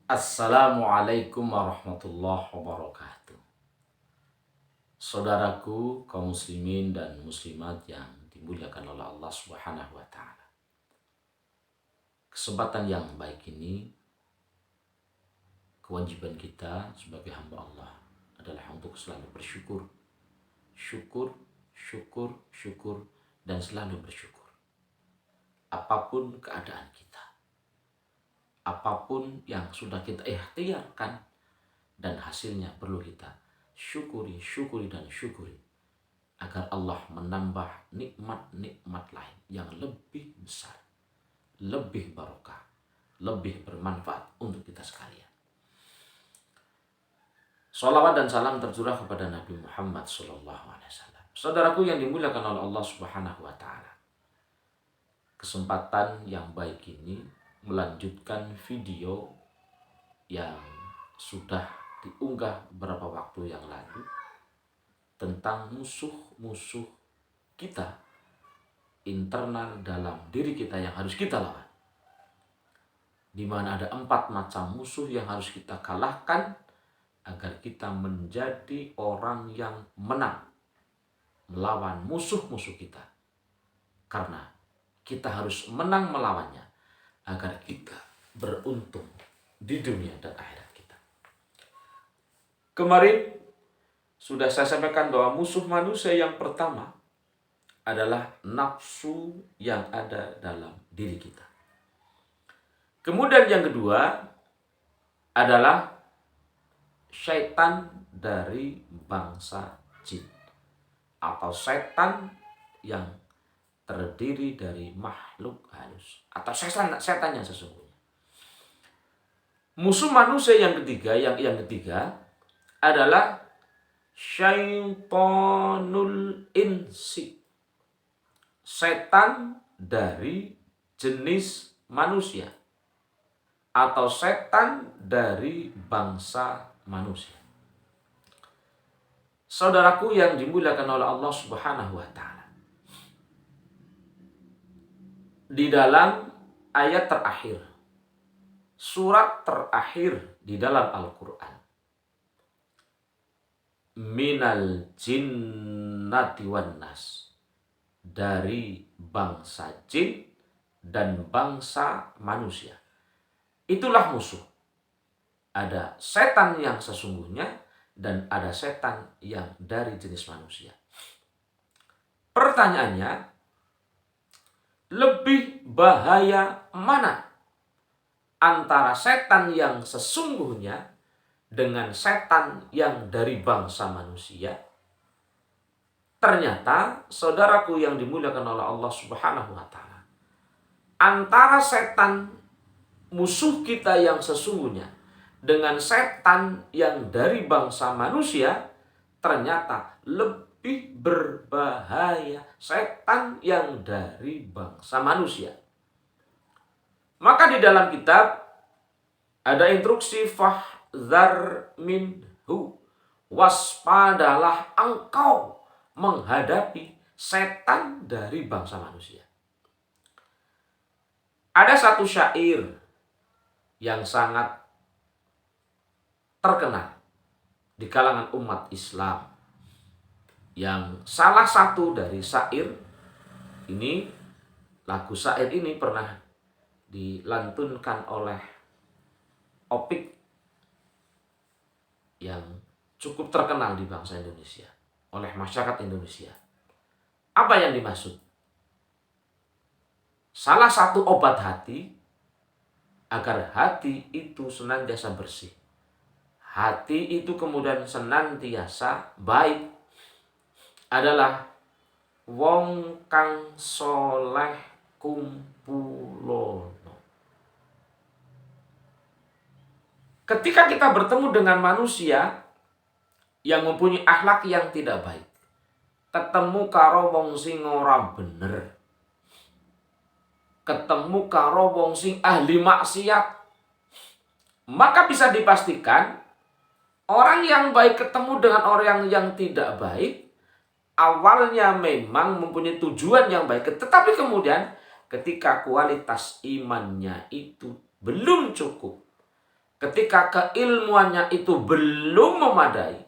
Assalamualaikum warahmatullahi wabarakatuh. Saudaraku kaum muslimin dan muslimat yang dimuliakan oleh Allah Subhanahu wa taala. Kesempatan yang baik ini, kewajiban kita sebagai hamba Allah adalah untuk selalu bersyukur. Syukur, syukur, syukur, dan selalu bersyukur. Apapun keadaan kita, apapun yang sudah kita ikhtiarkan, dan hasilnya perlu kita syukuri, syukuri, dan syukuri agar Allah menambah nikmat-nikmat lain yang lebih besar, lebih barokah, lebih bermanfaat untuk kita sekalian. Shalawat dan salam tercurah kepada Nabi Muhammad SAW. Saudaraku yang dimuliakan oleh Allah Subhanahu wa taala. Kesempatan yang baik ini melanjutkan video yang sudah diunggah beberapa waktu yang lalu tentang musuh-musuh kita internal dalam diri kita yang harus kita lawan. Di mana ada 4 macam musuh yang harus kita kalahkan agar kita menjadi orang yang menang melawan musuh-musuh kita. Karena kita harus menang melawannya agar kita beruntung di dunia dan akhirat kita. Kemarin sudah saya sampaikan bahwa musuh manusia yang pertama adalah nafsu yang ada dalam diri kita. Kemudian yang kedua adalah syaitan dari bangsa jin atau setan yang terdiri dari makhluk halus atau setan yang sesungguhnya. Musuh manusia yang ketiga adalah syaitonul insi, setan dari jenis manusia atau setan dari bangsa manusia. Saudaraku yang dimuliakan oleh Allah Subhanahu wa taala. Di dalam ayat terakhir, surat terakhir di dalam Al-Quran, minal jinnati wan nas, dari bangsa jin dan bangsa manusia. Itulah musuh. Ada setan yang sesungguhnya dan ada setan yang dari jenis manusia. Pertanyaannya, lebih bahaya mana antara setan yang sesungguhnya dengan setan yang dari bangsa manusia? Ternyata, saudaraku yang dimuliakan oleh Allah Subhanahu wa taala, antara setan musuh kita yang sesungguhnya dengan setan yang dari bangsa manusia, ternyata lebih berbahaya setan yang dari bangsa manusia. Maka di dalam kitab ada instruksi fahdhar minhu, waspadalah engkau menghadapi setan dari bangsa manusia. Ada satu syair yang sangat terkenal di kalangan umat Islam, yang salah satu dari syair ini, lagu syair ini pernah dilantunkan oleh Opik yang cukup terkenal di bangsa Indonesia, oleh masyarakat Indonesia. Apa yang dimaksud? Salah satu obat hati agar hati itu senantiasa bersih, hati itu kemudian senantiasa baik, adalah wong kang soleh kumpulono. Ketika kita bertemu dengan manusia yang mempunyai akhlak yang tidak baik, ketemu karo wong sing ora bener, ketemu karo wong sing ahli maksiat, maka bisa dipastikan orang yang baik ketemu dengan orang yang tidak baik, awalnya memang mempunyai tujuan yang baik, tetapi kemudian ketika kualitas imannya itu belum cukup, ketika keilmuannya itu belum memadai,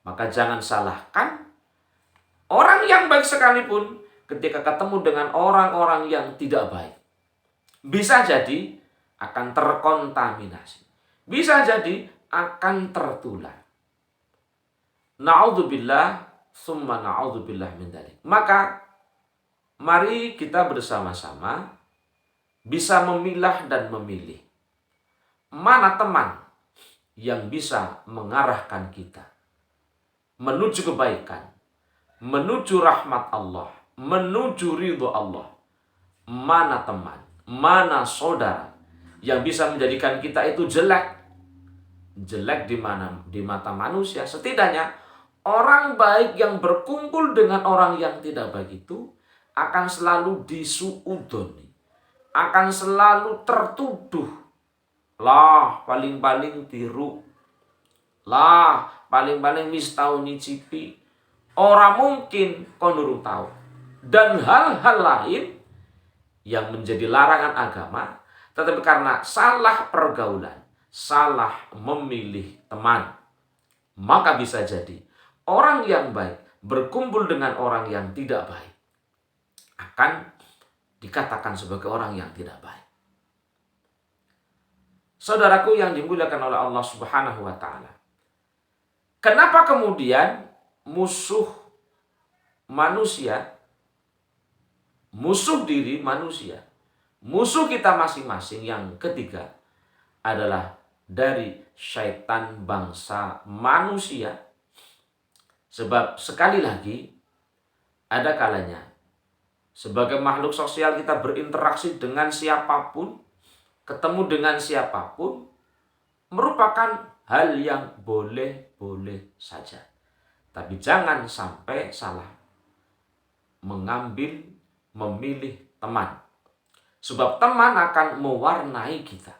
maka jangan salahkan orang yang baik sekalipun ketika ketemu dengan orang-orang yang tidak baik. Bisa jadi akan terkontaminasi. Bisa jadi akan tertular. Na'udzubillah, summa na'udzubillah min dzalik. Maka mari kita bersama-sama bisa memilah dan memilih mana teman yang bisa mengarahkan kita menuju kebaikan, menuju rahmat Allah, menuju ridho Allah. Mana teman, mana saudara yang bisa menjadikan kita itu jelek. Jelek di mana? Di mata manusia. Setidaknya orang baik yang berkumpul dengan orang yang tidak baik itu akan selalu disuudoni, akan selalu tertuduh. Lah, paling-paling tiru. Lah, paling-paling wis tau nyicipi. Ora mungkin kon durung tahu. Dan hal-hal lain yang menjadi larangan agama, tetapi karena salah pergaulan, salah memilih teman, maka bisa jadi orang yang baik berkumpul dengan orang yang tidak baik akan dikatakan sebagai orang yang tidak baik. Saudaraku yang dimuliakan oleh Allah Subhanahu wa taala. Kenapa kemudian musuh manusia, musuh diri manusia, musuh kita masing-masing yang ketiga adalah dari syaitan bangsa manusia? Sebab sekali lagi ada kalanya sebagai makhluk sosial kita berinteraksi dengan siapapun, ketemu dengan siapapun, merupakan hal yang boleh-boleh saja. Tapi jangan sampai salah mengambil, memilih teman. Sebab teman akan mewarnai kita.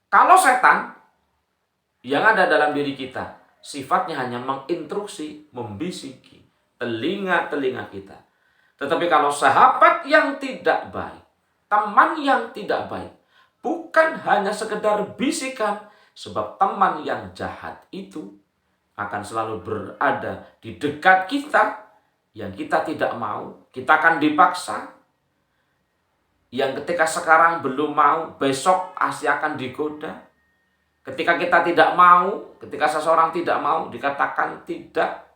Kalau setan yang ada dalam diri kita sifatnya hanya menginstruksi, membisiki telinga-telinga kita. Tetapi kalau sahabat yang tidak baik, teman yang tidak baik, bukan hanya sekedar bisikan, sebab teman yang jahat itu akan selalu berada di dekat kita, yang kita tidak mau, kita akan dipaksa. Yang ketika sekarang belum mau, besok pasti akan digoda. Ketika kita tidak mau, ketika seseorang tidak mau, dikatakan tidak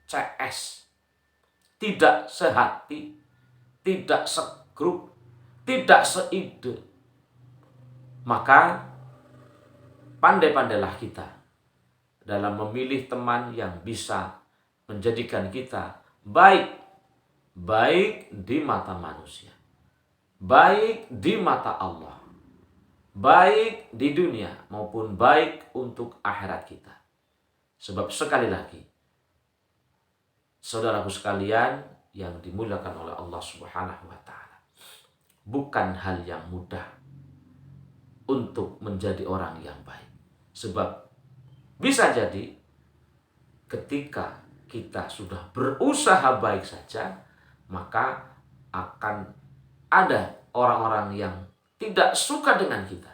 CS, tidak sehati, tidak segrup, tidak seide. Maka pandai-pandailah kita dalam memilih teman yang bisa menjadikan kita baik, baik di mata manusia, baik di mata Allah, baik di dunia maupun baik untuk akhirat kita. Sebab sekali lagi, saudaraku sekalian yang dimuliakan oleh Allah Subhanahu wa taala, bukan hal yang mudah untuk menjadi orang yang baik. Sebab bisa jadi ketika kita sudah berusaha baik saja, maka akan ada orang-orang yang tidak suka dengan kita.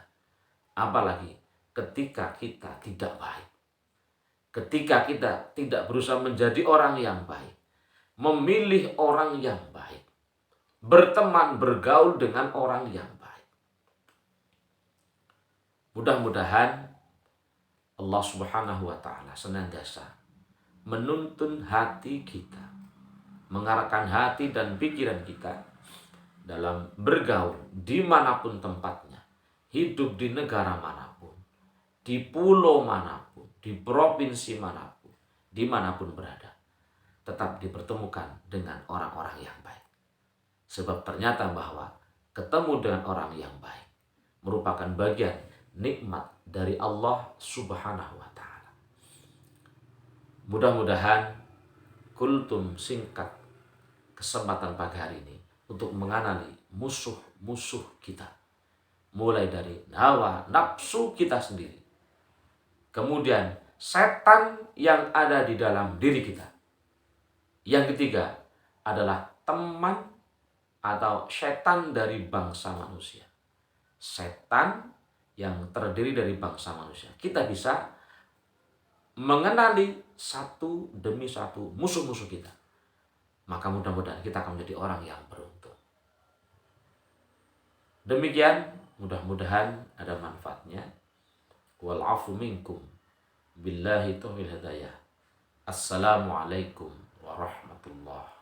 Apalagi ketika kita tidak baik. Ketika kita tidak berusaha menjadi orang yang baik. Memilih orang yang baik. Berteman, bergaul dengan orang yang baik. Mudah-mudahan Allah Subhanahu wa taala senantiasa menuntun hati kita, mengarahkan hati dan pikiran kita dalam bergaul dimanapun tempatnya, hidup di negara manapun, di pulau manapun, di provinsi manapun, dimanapun berada, tetap dipertemukan dengan orang-orang yang baik. Sebab ternyata bahwa ketemu dengan orang yang baik merupakan bagian nikmat dari Allah Subhanahu wa taala. Mudah-mudahan kultum singkat kesempatan pagi hari ini untuk mengenali musuh-musuh kita. Mulai dari hawa nafsu kita sendiri. Kemudian setan yang ada di dalam diri kita. Yang ketiga adalah teman atau setan dari bangsa manusia. Setan yang terdiri dari bangsa manusia. Kita bisa mengenali satu demi satu musuh-musuh kita. Maka mudah-mudahan kita akan menjadi orang yang beruntung. Demikian, mudah-mudahan ada manfaatnya. Wal afu minkum. Billahi taufiq hidayah. Assalamualaikum warahmatullahi